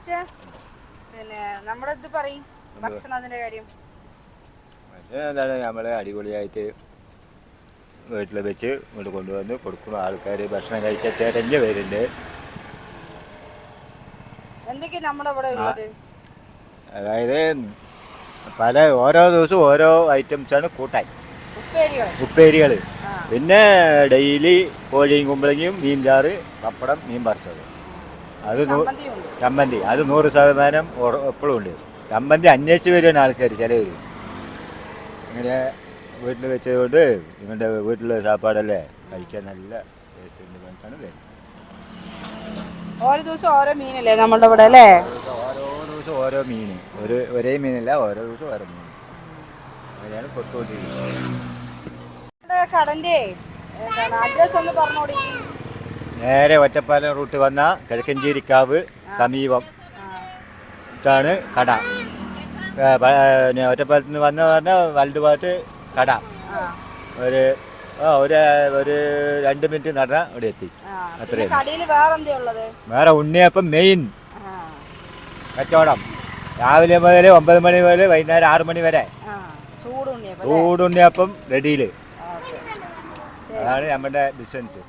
അച്ഛാ പിന്നെ നമ്മുടെ ഇത് പറയും ഭക്ഷണത്തിന്റെ കാര്യം. എന്താണ് നമ്മളെ അടിപൊളിയായിട്ട് വീട്ടിൽ വെച്ച് ഇങ്ങോട്ട് കൊണ്ടുവന്ന് കൊടുക്കുന്ന ആൾക്കാർ ഭക്ഷണം കഴിച്ച തെരഞ്ഞു പേരുണ്ട്. എന്തൊക്കെയാ നമ്മുടെ ഇവിടെ ഉള്ളത്? അതായത് ഓരോ ദിവസവും ഓരോ ഐറ്റംസാണ് കൂട്ടാൻ. ഉപ്പേരികൾ. പിന്നെ ഡെയിലി കോഴിയും കുമ്പളങ്ങയും മീൻ ചാറ് പപ്പടം മീൻ വറുത്തത്. അത് ചമ്മന്തി അത് 100% എപ്പോഴും ഉണ്ട്. ചമ്മന്തി അന്വേഷിച്ച് വരുന്ന ആൾക്കാർ ചിലവർ ഇങ്ങനെ വീട്ടിൽ വെച്ചതുകൊണ്ട് നിങ്ങളുടെ വീട്ടിലെ സാപ്പാടല്ലേ കഴിക്കാൻ നല്ല ടേസ്റ്റ് ഉണ്ട് പറഞ്ഞിട്ടാണ് വരുന്നത്. ഓരോ ദിവസം ഓരോ മീനല്ലേ നമ്മളുടെ ഇവിടെ അല്ലേ? ഓരോ ദിവസം ഓരോ മീൻ, ഒരേ മീനല്ല, ഓരോ ദിവസം ഓരോ മീൻ. അങ്ങനെയാണ് കൊടുത്തുകൊണ്ടിരിക്കുന്നത്. കടന്റെ അഡ്രസ് ഒന്ന് പറഞ്ഞോടി. നേരെ ഒറ്റപ്പാലം റൂട്ട് വന്ന കിഴക്കഞ്ചേരിക്കാവ് സമീപം ഇതാണ് കട. ഒറ്റപ്പാലത്ത് നിന്ന് പറഞ്ഞാൽ വലതു ഭാഗത്ത് കട. ഒരു 2 മിനിറ്റ് നടന്നാൽ ഇവിടെ എത്തി. അത്രയും. വേറെ ഉണ്ണിയപ്പം മെയിൻ കച്ചവടം. രാവിലെ മുതൽ 9 മണി മുതൽ വൈകുന്നേരം 6 മണി വരെ ചൂടുണ്ണിയപ്പം റെഡിയിൽ. അതാണ് നമ്മുടെ ബിസിനസ്.